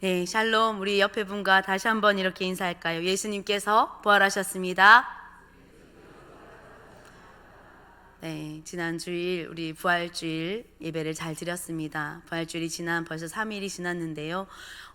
네, 샬롬. 우리 옆에 분과 다시 한번 이렇게 인사할까요? 예수님께서 부활하셨습니다. 네, 지난 주일 우리 부활주일 예배를 잘 드렸습니다. 부활주일이 지난 벌써 3일이 지났는데요.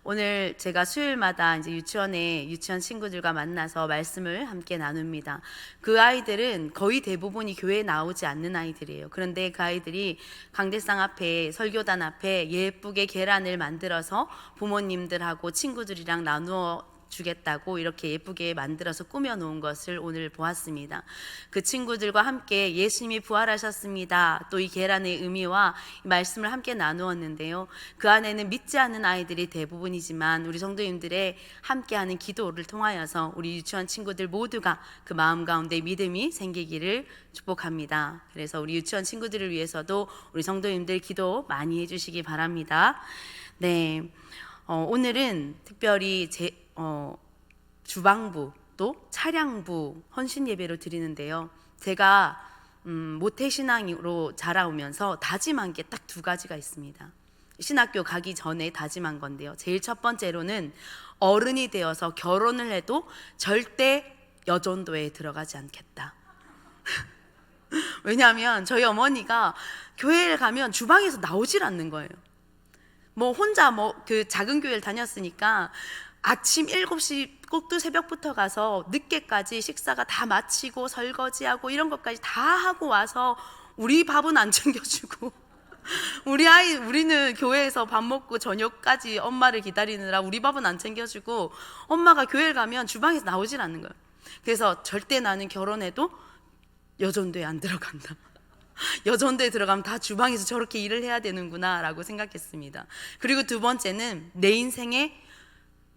오늘 제가 수요일마다 이제 유치원에 유치원 친구들과 만나서 말씀을 함께 나눕니다. 그 아이들은 거의 대부분이 교회에 나오지 않는 아이들이에요. 그런데 그 아이들이 강대상 앞에, 설교단 앞에 예쁘게 계란을 만들어서 부모님들하고 친구들이랑 나누어 주겠다고 이렇게 예쁘게 만들어서 꾸며 놓은 것을 오늘 보았습니다. 그 친구들과 함께 예수님이 부활하셨습니다. 또 이 계란의 의미와 이 말씀을 함께 나누었는데요. 그 안에는 믿지 않는 아이들이 대부분이지만 우리 성도님들의 함께하는 기도를 통하여서 우리 유치원 친구들 모두가 그 마음 가운데 믿음이 생기기를 축복합니다. 그래서 우리 유치원 친구들을 위해서도 우리 성도님들 기도 많이 해주시기 바랍니다. 네, 오늘은 특별히 주방부 또 차량부 헌신 예배로 드리는데요. 제가 모태신앙으로 자라오면서 다짐한 게 딱 두 가지가 있습니다. 신학교 가기 전에 다짐한 건데요. 제일 첫 번째로는 어른이 되어서 결혼을 해도 절대 여전도에 들어가지 않겠다. 왜냐하면 저희 어머니가 교회를 가면 주방에서 나오질 않는 거예요. 혼자 그 작은 교회를 다녔으니까 아침 7시 꼭두 새벽부터 가서 늦게까지 식사가 다 마치고 설거지하고 이런 것까지 다 하고 와서 우리 밥은 안 챙겨주고 우리는 교회에서 밥 먹고 저녁까지 엄마를 기다리느라 우리 밥은 안 챙겨주고 엄마가 교회를 가면 주방에서 나오질 않는 거예요. 그래서 절대 나는 결혼해도 여전도에 안 들어간다. 여전도에 들어가면 다 주방에서 저렇게 일을 해야 되는구나 라고 생각했습니다. 그리고 두 번째는 내 인생에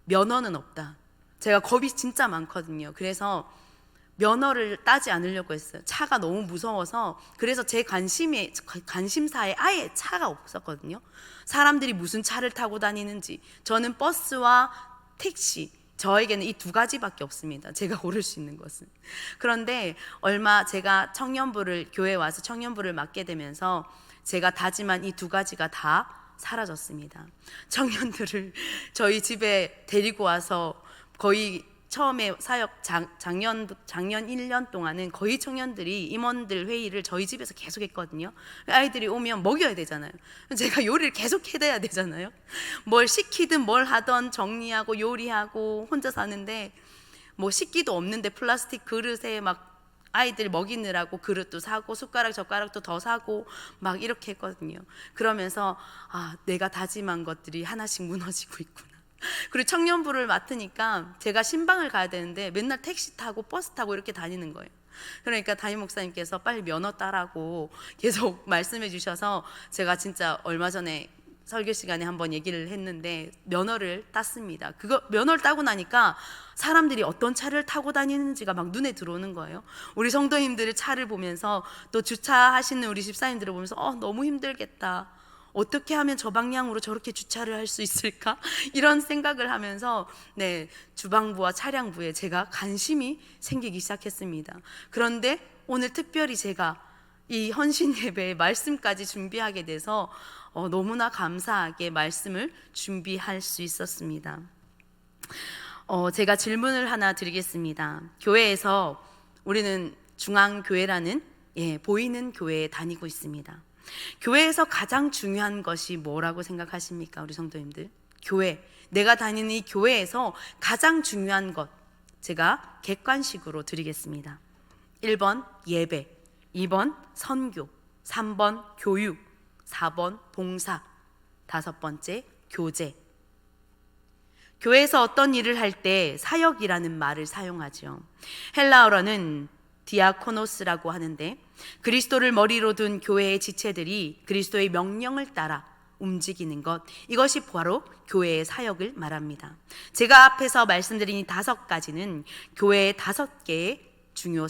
면허는 없다. 제가 겁이 진짜 많거든요. 그래서 면허를 따지 않으려고 했어요. 차가 너무 무서워서. 그래서 제 관심사에 아예 차가 없었거든요. 사람들이 무슨 차를 타고 다니는지. 저는 버스와 택시, 저에게는 이 두 가지밖에 없습니다. 제가 고를 수 있는 것은. 그런데 제가 교회에 와서 청년부를 맡게 되면서 제가 다짐한 이 두 가지가 다 사라졌습니다. 청년들을 저희 집에 데리고 와서 거의 처음에 작년 1년 동안은 거의 청년들이 임원들 회의를 저희 집에서 계속 했거든요. 아이들이 오면 먹여야 되잖아요. 제가 요리를 계속 해야 되잖아요. 뭘 시키든 뭘 하던 정리하고 요리하고 혼자 사는데 식기도 없는데 플라스틱 그릇에 아이들 먹이느라고 그릇도 사고 숟가락 젓가락도 더 사고 이렇게 했거든요. 그러면서 내가 다짐한 것들이 하나씩 무너지고 있구나. 그리고 청년부를 맡으니까 제가 신방을 가야 되는데 맨날 택시 타고 버스 타고 이렇게 다니는 거예요. 그러니까 담임 목사님께서 빨리 면허 따라고 계속 말씀해 주셔서 제가 진짜 얼마 전에 설교 시간에 한번 얘기를 했는데 면허를 땄습니다. 면허를 따고 나니까 사람들이 어떤 차를 타고 다니는지가 눈에 들어오는 거예요. 우리 성도님들의 차를 보면서 또 주차하시는 우리 집사님들을 보면서 너무 힘들겠다. 어떻게 하면 저 방향으로 저렇게 주차를 할 수 있을까? 이런 생각을 하면서 주방부와 차량부에 제가 관심이 생기기 시작했습니다. 그런데 오늘 특별히 제가 이 헌신 예배의 말씀까지 준비하게 돼서 너무나 감사하게 말씀을 준비할 수 있었습니다. 제가 질문을 하나 드리겠습니다. 교회에서 우리는 중앙교회라는 보이는 교회에 다니고 있습니다. 교회에서 가장 중요한 것이 뭐라고 생각하십니까? 우리 성도님들, 내가 다니는 이 교회에서 가장 중요한 것 제가 객관식으로 드리겠습니다. 1번 예배, 2번 선교, 3번 교육, 4번 봉사, 5번째 교제. 교회에서 어떤 일을 할 때 사역이라는 말을 사용하죠. 헬라어로는 디아코노스라고 하는데 그리스도를 머리로 둔 교회의 지체들이 그리스도의 명령을 따라 움직이는 것, 이것이 바로 교회의 사역을 말합니다. 제가 앞에서 말씀드린 이 5가지는 교회의 5개의 중요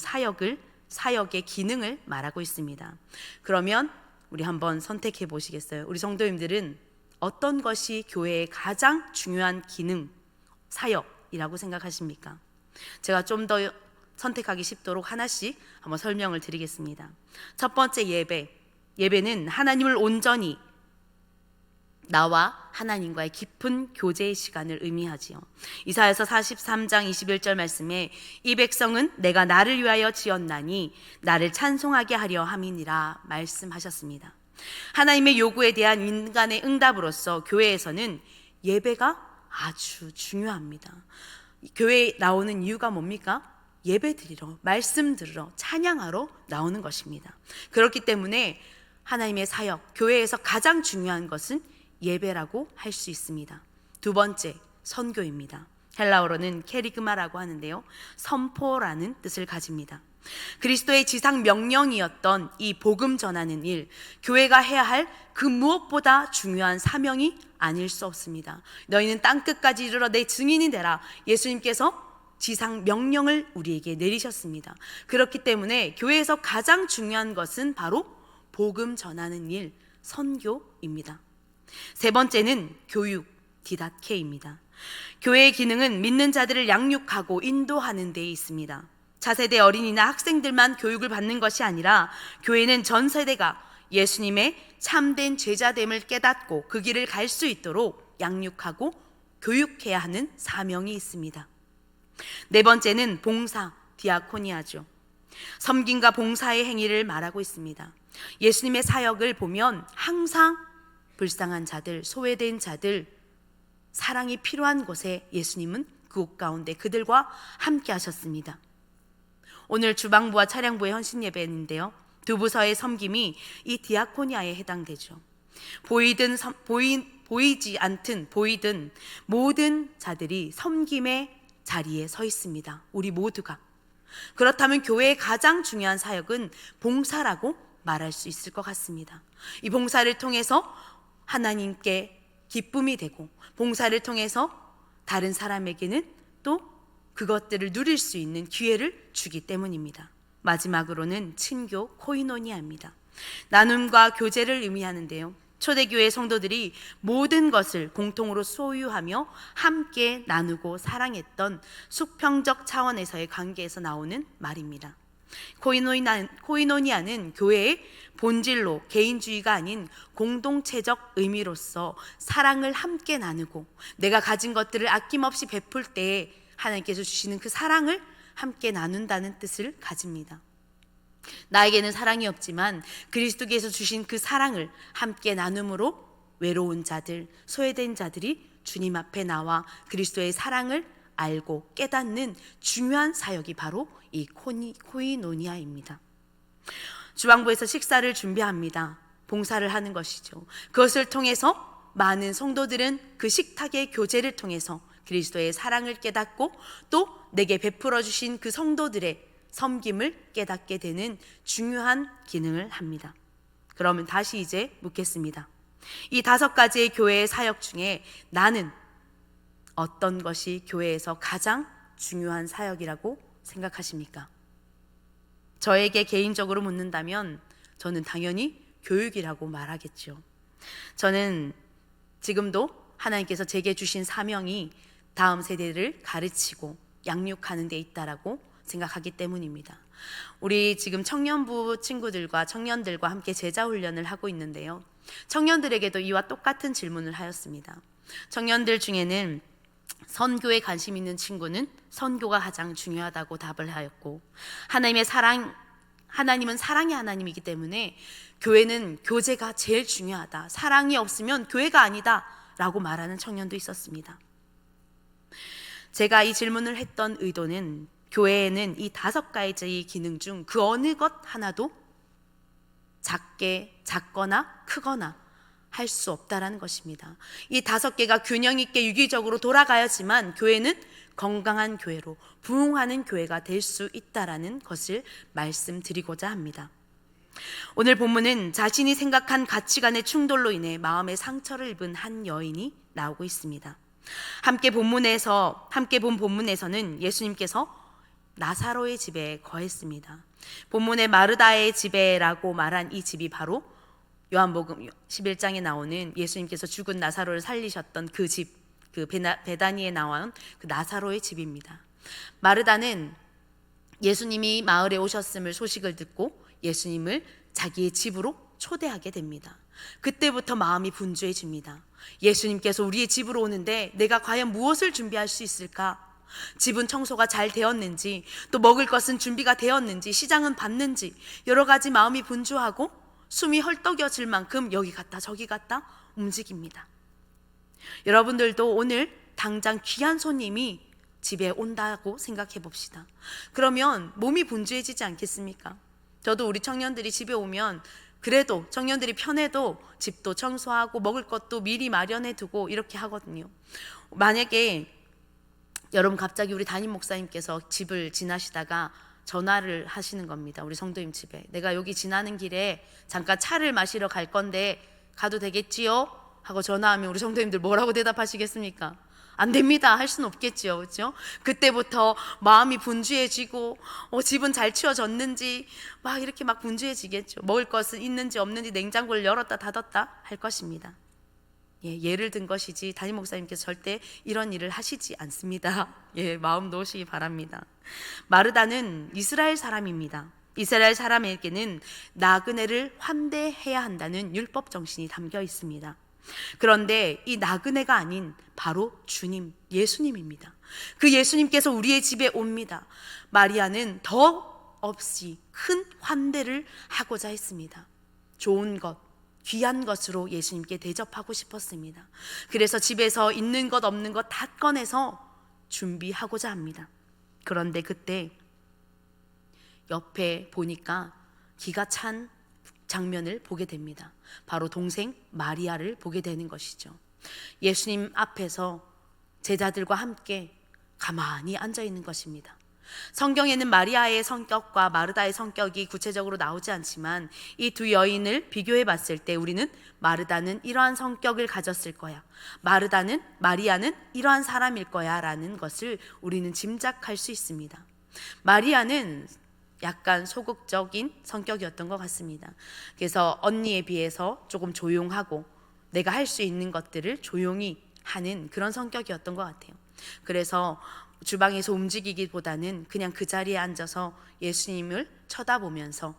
사역의 기능을 말하고 있습니다. 그러면 우리 한번 선택해 보시겠어요? 우리 성도님들은 어떤 것이 교회의 가장 중요한 기능, 사역이라고 생각하십니까? 제가 좀 더 선택하기 쉽도록 하나씩 한번 설명을 드리겠습니다. 첫 번째 예배는 하나님을 온전히 나와 하나님과의 깊은 교제의 시간을 의미하지요. 이사야서 43장 21절 말씀에 이 백성은 내가 나를 위하여 지었나니 나를 찬송하게 하려 함이니라 말씀하셨습니다. 하나님의 요구에 대한 인간의 응답으로서 교회에서는 예배가 아주 중요합니다. 교회에 나오는 이유가 뭡니까? 예배 드리러, 말씀 들으러, 찬양하러 나오는 것입니다. 그렇기 때문에 하나님의 사역, 교회에서 가장 중요한 것은 예배라고 할 수 있습니다. 두 번째, 선교입니다. 헬라어로는 케리그마라고 하는데요, 선포라는 뜻을 가집니다. 그리스도의 지상 명령이었던 이 복음 전하는 일, 교회가 해야 할 그 무엇보다 중요한 사명이 아닐 수 없습니다. 너희는 땅끝까지 이르러 내 증인이 되라. 예수님께서 지상 명령을 우리에게 내리셨습니다. 그렇기 때문에 교회에서 가장 중요한 것은 바로 복음 전하는 일, 선교입니다. 세 번째는 교육, 디다케입니다. 교회의 기능은 믿는 자들을 양육하고 인도하는 데 있습니다. 차세대 어린이나 학생들만 교육을 받는 것이 아니라 교회는 전 세대가 예수님의 참된 제자됨을 깨닫고 그 길을 갈 수 있도록 양육하고 교육해야 하는 사명이 있습니다. 네 번째는 봉사, 디아코니아죠. 섬김과 봉사의 행위를 말하고 있습니다. 예수님의 사역을 보면 항상 불쌍한 자들, 소외된 자들, 사랑이 필요한 곳에 예수님은 그곳 가운데 그들과 함께 하셨습니다. 오늘 주방부와 차량부의 헌신 예배인데요, 두 부서의 섬김이 이 디아코니아에 해당되죠. 보이지 않든 보이든 모든 자들이 섬김의 자리에 서 있습니다. 우리 모두가. 그렇다면 교회의 가장 중요한 사역은 봉사라고 말할 수 있을 것 같습니다. 이 봉사를 통해서 하나님께 기쁨이 되고, 봉사를 통해서 다른 사람에게는 또 그것들을 누릴 수 있는 기회를 주기 때문입니다. 마지막으로는 친교, 코이노니아입니다. 나눔과 교제를 의미하는데요, 초대교회 성도들이 모든 것을 공통으로 소유하며 함께 나누고 사랑했던 수평적 차원에서의 관계에서 나오는 말입니다. 코이노니아는 교회의 본질로 개인주의가 아닌 공동체적 의미로서 사랑을 함께 나누고 내가 가진 것들을 아낌없이 베풀 때에 하나님께서 주시는 그 사랑을 함께 나눈다는 뜻을 가집니다. 나에게는 사랑이 없지만 그리스도께서 주신 그 사랑을 함께 나눔으로 외로운 자들, 소외된 자들이 주님 앞에 나와 그리스도의 사랑을 알고 깨닫는 중요한 사역이 바로 이 코이노니아입니다. 주방부에서 식사를 준비합니다. 봉사를 하는 것이죠. 그것을 통해서 많은 성도들은 그 식탁의 교제를 통해서 그리스도의 사랑을 깨닫고 또 내게 베풀어 주신 그 성도들의 섬김을 깨닫게 되는 중요한 기능을 합니다. 그러면 다시 이제 묻겠습니다. 이 5가지의 교회의 사역 중에 나는 어떤 것이 교회에서 가장 중요한 사역이라고 생각하십니까? 저에게 개인적으로 묻는다면 저는 당연히 교육이라고 말하겠죠. 저는 지금도 하나님께서 제게 주신 사명이 다음 세대를 가르치고 양육하는 데 있다라고 생각하기 때문입니다. 우리 지금 청년부 친구들과 청년들과 함께 제자훈련을 하고 있는데요, 청년들에게도 이와 똑같은 질문을 하였습니다. 청년들 중에는 선교에 관심 있는 친구는 선교가 가장 중요하다고 답을 하였고, 하나님은 사랑의 하나님이기 때문에 교회는 교제가 제일 중요하다, 사랑이 없으면 교회가 아니다 라고 말하는 청년도 있었습니다. 제가 이 질문을 했던 의도는 교회에는 이 5가지의 기능 중 그 어느 것 하나도 작거나 크거나 할 수 없다라는 것입니다. 이 5개가 균형 있게 유기적으로 돌아가야지만 교회는 건강한 교회로 부흥하는 교회가 될 수 있다라는 것을 말씀드리고자 합니다. 오늘 본문은 자신이 생각한 가치관의 충돌로 인해 마음의 상처를 입은 한 여인이 나오고 있습니다. 함께 본 본문에서는 예수님께서 나사로의 집에 거했습니다. 본문의 마르다의 집에라고 말한 이 집이 바로 요한복음 11장에 나오는 예수님께서 죽은 나사로를 살리셨던 그 집, 그 베다니에 나온 그 나사로의 집입니다. 마르다는 예수님이 마을에 오셨음을 소식을 듣고 예수님을 자기의 집으로 초대하게 됩니다. 그때부터 마음이 분주해집니다. 예수님께서 우리의 집으로 오는데 내가 과연 무엇을 준비할 수 있을까? 집은 청소가 잘 되었는지, 또 먹을 것은 준비가 되었는지, 시장은 봤는지, 여러 가지 마음이 분주하고 숨이 헐떡여질 만큼 여기 갔다 저기 갔다 움직입니다. 여러분들도 오늘 당장 귀한 손님이 집에 온다고 생각해 봅시다. 그러면 몸이 분주해지지 않겠습니까? 저도 우리 청년들이 집에 오면 그래도 청년들이 편해도 집도 청소하고 먹을 것도 미리 마련해 두고 이렇게 하거든요. 만약에 여러분 갑자기 우리 담임 목사님께서 집을 지나시다가 전화를 하시는 겁니다. 우리 성도님 집에. 내가 여기 지나는 길에 잠깐 차를 마시러 갈 건데 가도 되겠지요? 하고 전화하면 우리 성도님들 뭐라고 대답하시겠습니까? 안 됩니다 할 수는 없겠지요, 그렇죠? 그때부터 마음이 분주해지고 집은 잘 치워졌는지 막 이렇게 막 분주해지겠죠. 먹을 것은 있는지 없는지 냉장고를 열었다 닫았다 할 것입니다. 예를 든 것이지 담임 목사님께서 절대 이런 일을 하시지 않습니다. 마음 놓으시기 바랍니다. 마르다는 이스라엘 사람입니다. 이스라엘 사람에게는 나그네를 환대해야 한다는 율법 정신이 담겨 있습니다. 그런데 이 나그네가 아닌 바로 주님, 예수님입니다. 그 예수님께서 우리의 집에 옵니다. 마리아는 더 없이 큰 환대를 하고자 했습니다. 좋은 것, 귀한 것으로 예수님께 대접하고 싶었습니다. 그래서 집에서 있는 것 없는 것 다 꺼내서 준비하고자 합니다. 그런데 그때 옆에 보니까 기가 찬 장면을 보게 됩니다. 바로 동생 마리아를 보게 되는 것이죠. 예수님 앞에서 제자들과 함께 가만히 앉아 있는 것입니다. 성경에는 마리아의 성격과 마르다의 성격이 구체적으로 나오지 않지만 이 두 여인을 비교해 봤을 때 우리는 마르다는 이러한 성격을 가졌을 거야, 마리아는 이러한 사람일 거야 라는 것을 우리는 짐작할 수 있습니다. 마리아는 약간 소극적인 성격이었던 것 같습니다. 그래서 언니에 비해서 조금 조용하고 내가 할 수 있는 것들을 조용히 하는 그런 성격이었던 것 같아요. 그래서 주방에서 움직이기보다는 그냥 그 자리에 앉아서 예수님을 쳐다보면서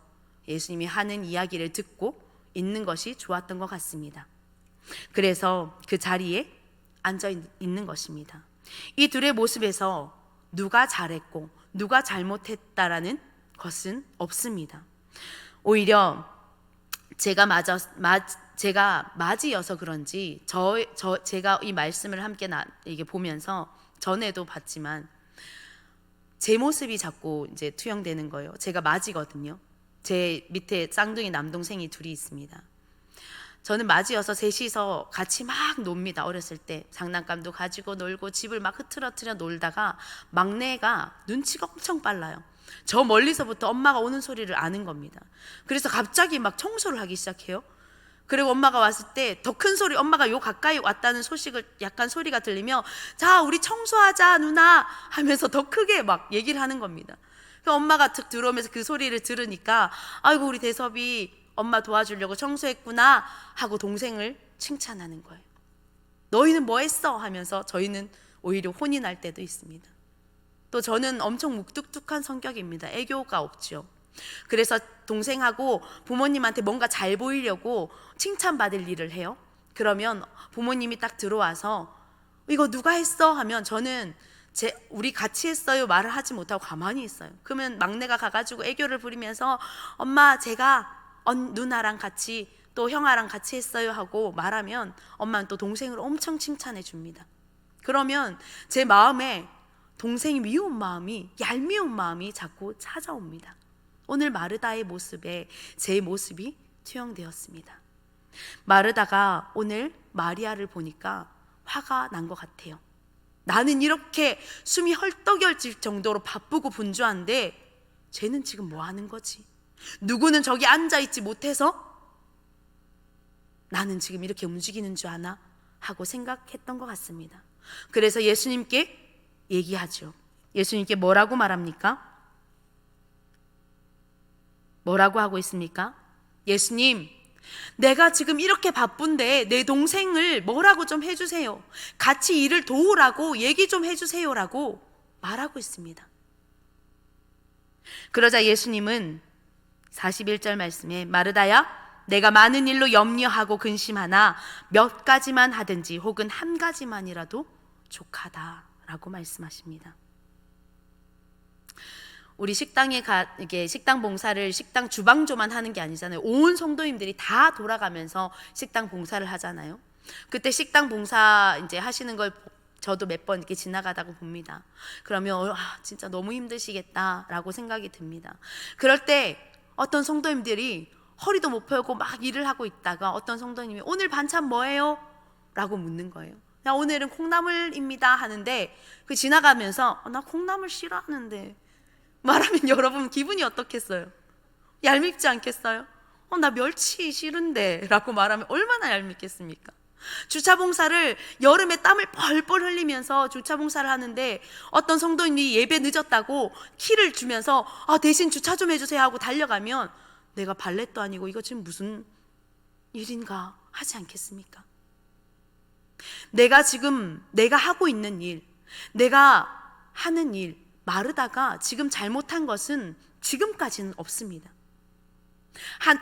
예수님이 하는 이야기를 듣고 있는 것이 좋았던 것 같습니다. 그래서 그 자리에 앉아 있는 것입니다. 이 둘의 모습에서 누가 잘했고 누가 잘못했다라는 것은 없습니다. 오히려 제가 맞이여서 그런지 제가 이 말씀을 함께 이게 보면서 전에도 봤지만 제 모습이 자꾸 이제 투영되는 거예요. 제가 맞이거든요. 제 밑에 쌍둥이 남동생이 둘이 있습니다. 저는 맞이여서 셋이서 같이 막 놉니다. 어렸을 때 장난감도 가지고 놀고 집을 막 흐트러뜨려 놀다가 막내가 눈치가 엄청 빨라요. 저 멀리서부터 엄마가 오는 소리를 아는 겁니다. 그래서 갑자기 막 청소를 하기 시작해요. 그리고 엄마가 왔을 때 더 큰 소리, 엄마가 요 가까이 왔다는 소식을 약간 소리가 들리며 자 우리 청소하자 누나 하면서 더 크게 막 얘기를 하는 겁니다. 엄마가 툭 들어오면서 그 소리를 들으니까 아이고 우리 대섭이 엄마 도와주려고 청소했구나 하고 동생을 칭찬하는 거예요. 너희는 뭐 했어? 하면서 저희는 오히려 혼이 날 때도 있습니다. 또 저는 엄청 묵뚝뚝한 성격입니다. 애교가 없죠. 그래서 동생하고 부모님한테 뭔가 잘 보이려고 칭찬받을 일을 해요. 그러면 부모님이 딱 들어와서 이거 누가 했어? 하면 저는 우리 같이 했어요 말을 하지 못하고 가만히 있어요. 그러면 막내가 가가지고 애교를 부리면서 엄마 제가 누나랑 같이 또 형아랑 같이 했어요 하고 말하면 엄마는 또 동생을 엄청 칭찬해 줍니다. 그러면 제 마음에 동생이 미운 마음이, 얄미운 마음이 자꾸 찾아옵니다. 오늘 마르다의 모습에 제 모습이 투영되었습니다. 마르다가 오늘 마리아를 보니까 화가 난 것 같아요. 나는 이렇게 숨이 헐떡여질 정도로 바쁘고 분주한데 쟤는 지금 뭐 하는 거지? 누구는 저기 앉아있지 못해서 나는 지금 이렇게 움직이는 줄 아나? 하고 생각했던 것 같습니다. 그래서 예수님께 얘기하죠. 예수님께 뭐라고 말합니까? 뭐라고 하고 있습니까? 예수님, 내가 지금 이렇게 바쁜데 내 동생을 뭐라고 좀 해주세요. 같이 일을 도우라고 얘기 좀 해주세요라고 말하고 있습니다. 그러자 예수님은 41절 말씀에 마르다야 내가 많은 일로 염려하고 근심하나 몇 가지만 하든지 혹은 한 가지만이라도 족하다라고 말씀하십니다. 우리 식당에 이게 식당 봉사를 식당 주방조만 하는 게 아니잖아요. 온 성도님들이 다 돌아가면서 식당 봉사를 하잖아요. 그때 식당 봉사 이제 하시는 걸 저도 몇 번 이렇게 지나가다가 봅니다. 그러면 진짜 너무 힘드시겠다라고 생각이 듭니다. 그럴 때 어떤 성도님들이 허리도 못 펴고 막 일을 하고 있다가 어떤 성도님이 오늘 반찬 뭐예요? 라고 묻는 거예요. 야, 오늘은 콩나물입니다 하는데 그 지나가면서 나 콩나물 싫어하는데 말하면 여러분 기분이 어떻겠어요? 얄밉지 않겠어요? 나 멸치 싫은데 라고 말하면 얼마나 얄밉겠습니까? 주차봉사를 여름에 땀을 뻘뻘 흘리면서 주차봉사를 하는데 어떤 성도님이 예배 늦었다고 키를 주면서 대신 주차 좀 해주세요 하고 달려가면 내가 발렛도 아니고 이거 지금 무슨 일인가 하지 않겠습니까? 내가 하고 있는 일, 내가 하는 일 마르다가 지금 잘못한 것은 지금까지는 없습니다.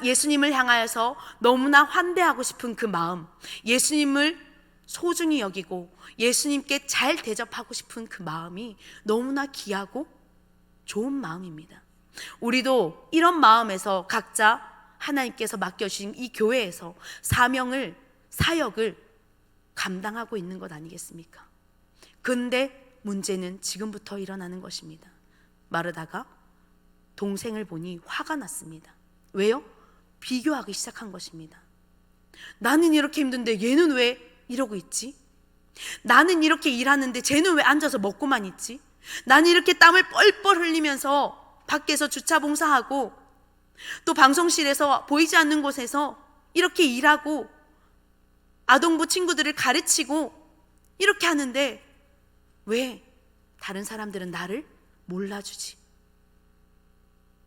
예수님을 향하여서 너무나 환대하고 싶은 그 마음, 예수님을 소중히 여기고 예수님께 잘 대접하고 싶은 그 마음이 너무나 귀하고 좋은 마음입니다. 우리도 이런 마음에서 각자 하나님께서 맡겨주신 이 교회에서 사역을 감당하고 있는 것 아니겠습니까? 근데 문제는 지금부터 일어나는 것입니다. 마르다가 동생을 보니 화가 났습니다. 왜요? 비교하기 시작한 것입니다. 나는 이렇게 힘든데 얘는 왜 이러고 있지? 나는 이렇게 일하는데 쟤는 왜 앉아서 먹고만 있지? 나는 이렇게 땀을 뻘뻘 흘리면서 밖에서 주차 봉사하고 또 방송실에서 보이지 않는 곳에서 이렇게 일하고 아동부 친구들을 가르치고 이렇게 하는데 왜 다른 사람들은 나를 몰라주지?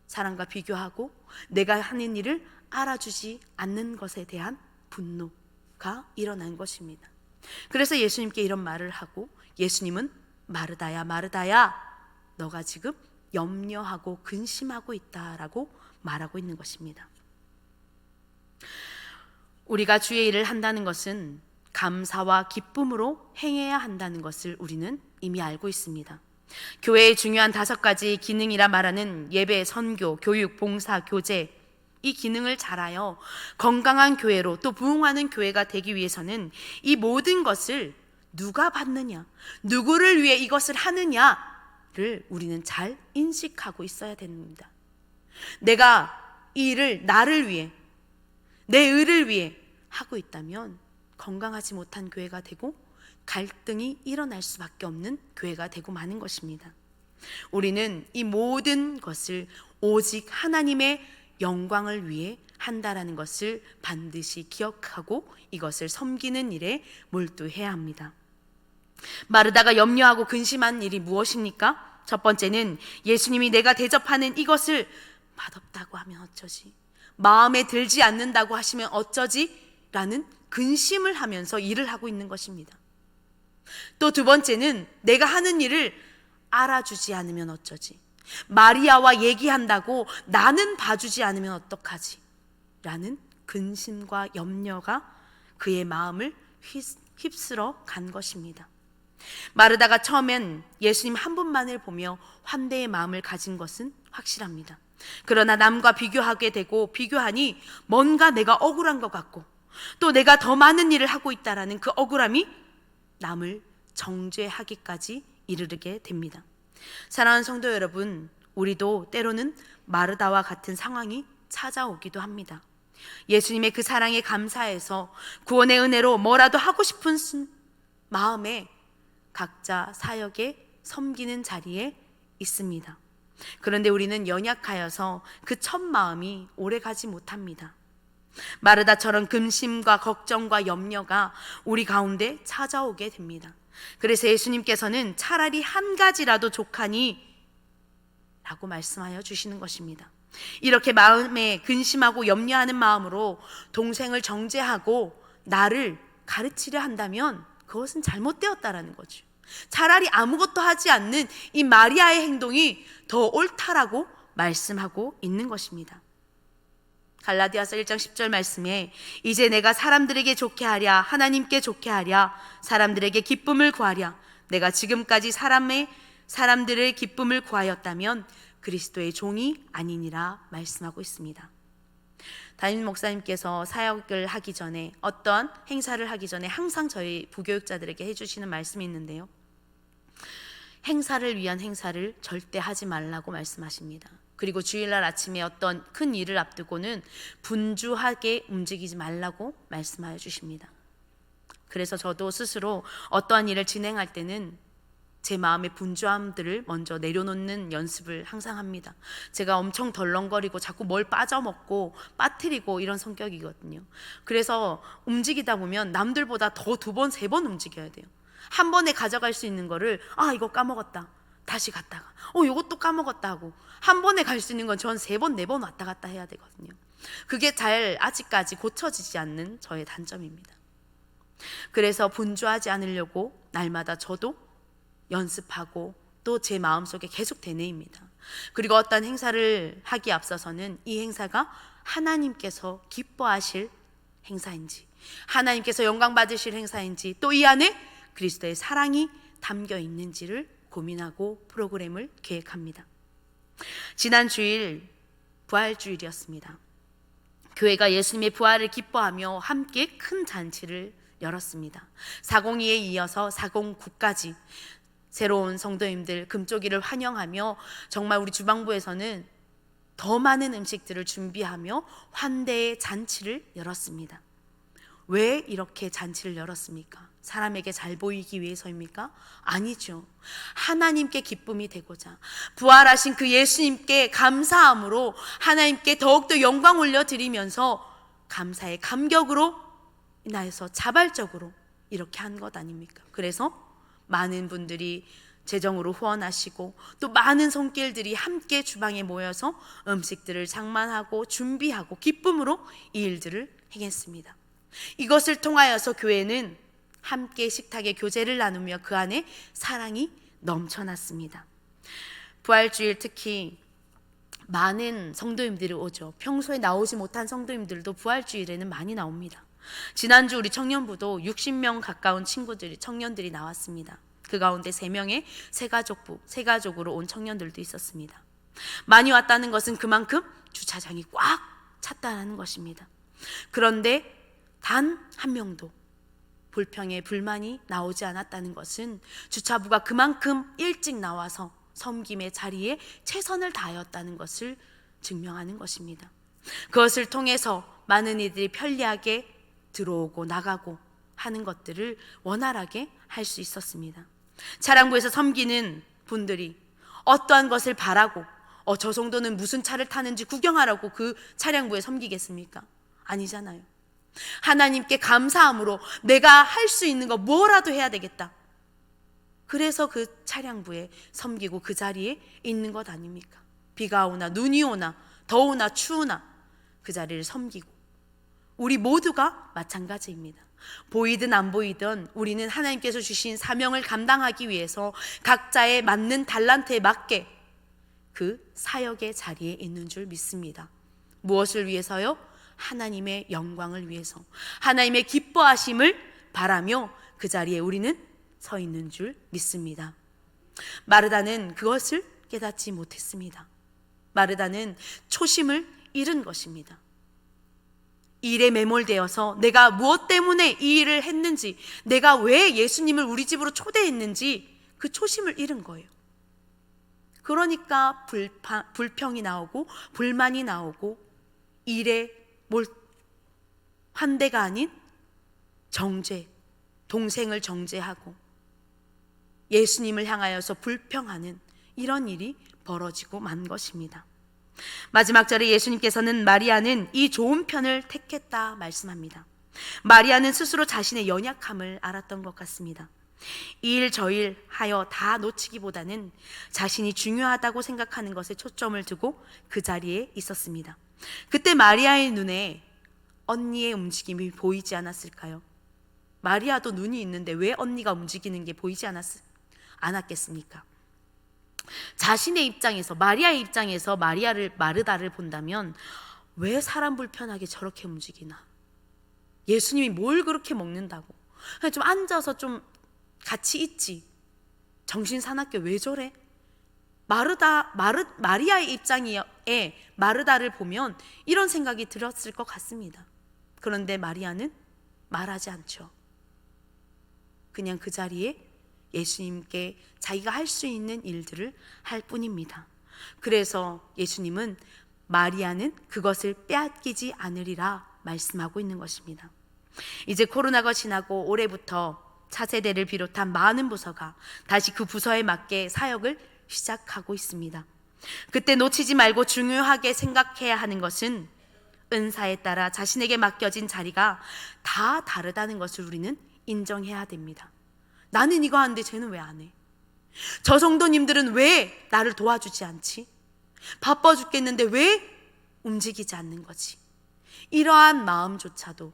사람과 비교하고 내가 하는 일을 알아주지 않는 것에 대한 분노가 일어난 것입니다. 그래서 예수님께 이런 말을 하고 예수님은 마르다야 마르다야 너가 지금 염려하고 근심하고 있다라고 말하고 있는 것입니다. 우리가 주의 일을 한다는 것은 감사와 기쁨으로 행해야 한다는 것을 우리는 이미 알고 있습니다. 교회의 중요한 5가지 기능이라 말하는 예배, 선교, 교육, 봉사, 교제, 이 기능을 잘하여 건강한 교회로 또 부흥하는 교회가 되기 위해서는 이 모든 것을 누가 받느냐, 누구를 위해 이것을 하느냐를 우리는 잘 인식하고 있어야 됩니다. 내가 이 일을 나를 위해, 내 의를 위해 하고 있다면 건강하지 못한 교회가 되고 갈등이 일어날 수밖에 없는 교회가 되고 마는 것입니다. 우리는 이 모든 것을 오직 하나님의 영광을 위해 한다라는 것을 반드시 기억하고 이것을 섬기는 일에 몰두해야 합니다. 마르다가 염려하고 근심한 일이 무엇입니까? 첫 번째는 예수님이 내가 대접하는 이것을 맛없다고 하면 어쩌지? 마음에 들지 않는다고 하시면 어쩌지? 라는 근심을 하면서 일을 하고 있는 것입니다. 또 두 번째는 내가 하는 일을 알아주지 않으면 어쩌지? 마리아와 얘기한다고 나는 봐주지 않으면 어떡하지? 라는 근심과 염려가 그의 마음을 휩쓸어 간 것입니다. 마르다가 처음엔 예수님 한 분만을 보며 환대의 마음을 가진 것은 확실합니다. 그러나 남과 비교하게 되고 비교하니 뭔가 내가 억울한 것 같고 또 내가 더 많은 일을 하고 있다라는 그 억울함이 남을 정죄하기까지 이르게 됩니다. 사랑하는 성도 여러분, 우리도 때로는 마르다와 같은 상황이 찾아오기도 합니다. 예수님의 그 사랑에 감사해서 구원의 은혜로 뭐라도 하고 싶은 마음에 각자 사역에 섬기는 자리에 있습니다. 그런데 우리는 연약하여서 그 첫 마음이 오래가지 못합니다. 마르다처럼 근심과 걱정과 염려가 우리 가운데 찾아오게 됩니다. 그래서 예수님께서는 차라리 한 가지라도 족하니 라고 말씀하여 주시는 것입니다. 이렇게 마음에 근심하고 염려하는 마음으로 동생을 정죄하고 나를 가르치려 한다면 그것은 잘못되었다라는 거죠. 차라리 아무것도 하지 않는 이 마리아의 행동이 더 옳다라고 말씀하고 있는 것입니다. 갈라디아서 1장 10절 말씀에 이제 내가 사람들에게 좋게 하랴 하나님께 좋게 하랴 사람들에게 기쁨을 구하랴 내가 지금까지 사람들의 기쁨을 구하였다면 그리스도의 종이 아니니라 말씀하고 있습니다. 담임 목사님께서 사역을 하기 전에 어떤 행사를 하기 전에 항상 저희 부교육자들에게 해주시는 말씀이 있는데요, 행사를 위한 행사를 절대 하지 말라고 말씀하십니다. 그리고 주일날 아침에 어떤 큰 일을 앞두고는 분주하게 움직이지 말라고 말씀하여 주십니다. 그래서 저도 스스로 어떠한 일을 진행할 때는 제 마음의 분주함들을 먼저 내려놓는 연습을 항상 합니다. 제가 엄청 덜렁거리고 자꾸 뭘 빠져먹고 빠뜨리고 이런 성격이거든요. 그래서 움직이다 보면 남들보다 더 2번, 3번 움직여야 돼요. 한 번에 가져갈 수 있는 거를 이거 까먹었다 다시 갔다가 이것도 까먹었다 하고, 한 번에 갈 수 있는 건 전 3번, 4번 왔다 갔다 해야 되거든요. 그게 아직까지 고쳐지지 않는 저의 단점입니다. 그래서 분주하지 않으려고 날마다 저도 연습하고 또 제 마음속에 계속 되뇌입니다. 그리고 어떤 행사를 하기에 앞서서는 이 행사가 하나님께서 기뻐하실 행사인지, 하나님께서 영광 받으실 행사인지, 또 이 안에 그리스도의 사랑이 담겨 있는지를 고민하고 프로그램을 계획합니다. 지난 주일 부활주일이었습니다. 교회가 예수님의 부활을 기뻐하며 함께 큰 잔치를 열었습니다. 402에 이어서 409까지 새로운 성도님들 금쪽이를 환영하며 정말 우리 주방부에서는 더 많은 음식들을 준비하며 환대의 잔치를 열었습니다. 왜 이렇게 잔치를 열었습니까? 사람에게 잘 보이기 위해서입니까? 아니죠. 하나님께 기쁨이 되고자, 부활하신 그 예수님께 감사함으로 하나님께 더욱더 영광 올려드리면서 감사의 감격으로 인하여서 자발적으로 이렇게 한 것 아닙니까? 그래서 많은 분들이 재정으로 후원하시고 또 많은 손길들이 함께 주방에 모여서 음식들을 장만하고 준비하고 기쁨으로 이 일들을 행했습니다. 이것을 통하여서 교회는 함께 식탁의 교제를 나누며 그 안에 사랑이 넘쳐났습니다. 부활주일 특히 많은 성도님들이 오죠. 평소에 나오지 못한 성도님들도 부활주일에는 많이 나옵니다. 지난주 우리 청년부도 60명 가까운 청년들이 나왔습니다. 그 가운데 3명의 새가족으로 온 청년들도 있었습니다. 많이 왔다는 것은 그만큼 주차장이 꽉 찼다는 것입니다. 그런데 단 한 명도 불평에 불만이 나오지 않았다는 것은 주차부가 그만큼 일찍 나와서 섬김의 자리에 최선을 다하였다는 것을 증명하는 것입니다. 그것을 통해서 많은 이들이 편리하게 들어오고 나가고 하는 것들을 원활하게 할 수 있었습니다. 차량부에서 섬기는 분들이 어떠한 것을 바라고 저 정도는 무슨 차를 타는지 구경하라고 그 차량부에 섬기겠습니까? 아니잖아요. 하나님께 감사함으로 내가 할 수 있는 거 뭐라도 해야 되겠다. 그래서 그 차량부에 섬기고 그 자리에 있는 것 아닙니까? 비가 오나 눈이 오나 더우나 추우나 그 자리를 섬기고, 우리 모두가 마찬가지입니다. 보이든 안 보이든 우리는 하나님께서 주신 사명을 감당하기 위해서 각자의 맞는 달란트에 맞게 그 사역의 자리에 있는 줄 믿습니다. 무엇을 위해서요? 하나님의 영광을 위해서, 하나님의 기뻐하심을 바라며 그 자리에 우리는 서 있는 줄 믿습니다. 마르다는 그것을 깨닫지 못했습니다. 마르다는 초심을 잃은 것입니다. 일에 매몰되어서 내가 무엇 때문에 이 일을 했는지, 내가 왜 예수님을 우리 집으로 초대했는지 그 초심을 잃은 거예요. 그러니까 불평이 나오고 불만이 나오고 일에 환대가 아닌 정죄, 동생을 정죄하고 예수님을 향하여서 불평하는 이런 일이 벌어지고 만 것입니다. 마지막 절에 예수님께서는 마리아는 이 좋은 편을 택했다 말씀합니다. 마리아는 스스로 자신의 연약함을 알았던 것 같습니다. 이 일 저 일 하여 다 놓치기보다는 자신이 중요하다고 생각하는 것에 초점을 두고 그 자리에 있었습니다. 그때 마리아의 눈에 언니의 움직임이 보이지 않았을까요? 마리아도 눈이 있는데 왜 언니가 움직이는 게 보이지 않았겠습니까? 자신의 입장에서, 마리아의 입장에서 마르다를 본다면 왜 사람 불편하게 저렇게 움직이나? 예수님이 뭘 그렇게 먹는다고? 그냥 좀 앉아서 좀 같이 있지. 정신 사납게 왜 저래? 마리아의 입장에 마르다를 보면 이런 생각이 들었을 것 같습니다. 그런데 마리아는 말하지 않죠. 그냥 그 자리에 예수님께 자기가 할 수 있는 일들을 할 뿐입니다. 그래서 예수님은 마리아는 그것을 빼앗기지 않으리라 말씀하고 있는 것입니다. 이제 코로나가 지나고 올해부터 차세대를 비롯한 많은 부서가 다시 그 부서에 맞게 사역을 시작하고 있습니다. 그때 놓치지 말고 중요하게 생각해야 하는 것은 은사에 따라 자신에게 맡겨진 자리가 다 다르다는 것을 우리는 인정해야 됩니다. 나는 이거 하는데 쟤는 왜 안 해? 저 성도님들은 왜 나를 도와주지 않지? 바빠 죽겠는데 왜 움직이지 않는 거지? 이러한 마음조차도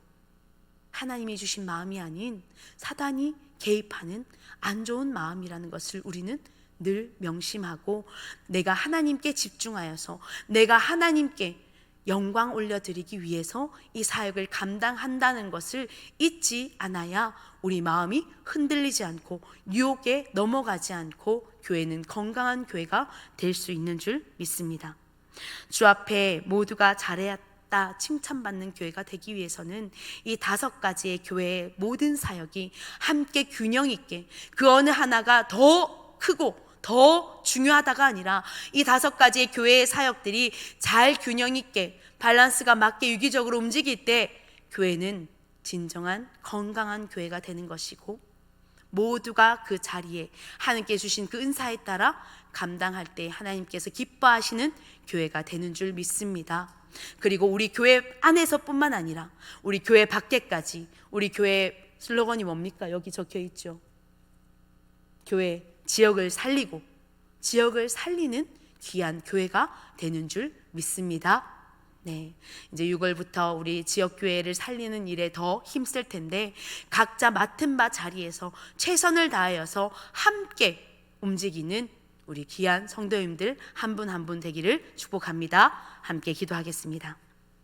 하나님이 주신 마음이 아닌 사단이 개입하는 안 좋은 마음이라는 것을 우리는 늘 명심하고, 내가 하나님께 집중하여서 내가 하나님께 영광 올려드리기 위해서 이 사역을 감당한다는 것을 잊지 않아야 우리 마음이 흔들리지 않고 유혹에 넘어가지 않고 교회는 건강한 교회가 될 수 있는 줄 믿습니다. 주 앞에 모두가 잘했다 칭찬받는 교회가 되기 위해서는 이 5가지의 교회의 모든 사역이 함께 균형 있게, 그 어느 하나가 더 크고 더 중요하다가 아니라 이 5가지의 교회의 사역들이 잘 균형 있게 밸런스가 맞게 유기적으로 움직일 때 교회는 진정한 건강한 교회가 되는 것이고, 모두가 그 자리에 하나님께 주신 그 은사에 따라 감당할 때 하나님께서 기뻐하시는 교회가 되는 줄 믿습니다. 그리고 우리 교회 안에서뿐만 아니라 우리 교회 밖에까지, 우리 교회 슬로건이 뭡니까? 여기 적혀 있죠. 교회 지역을 살리고 지역을 살리는 귀한 교회가 되는 줄 믿습니다. 네, 이제 6월부터 우리 지역교회를 살리는 일에 더 힘쓸 텐데 각자 맡은 바 자리에서 최선을 다하여서 함께 움직이는 우리 귀한 성도님들 한 분 한 분 되기를 축복합니다. 함께 기도하겠습니다.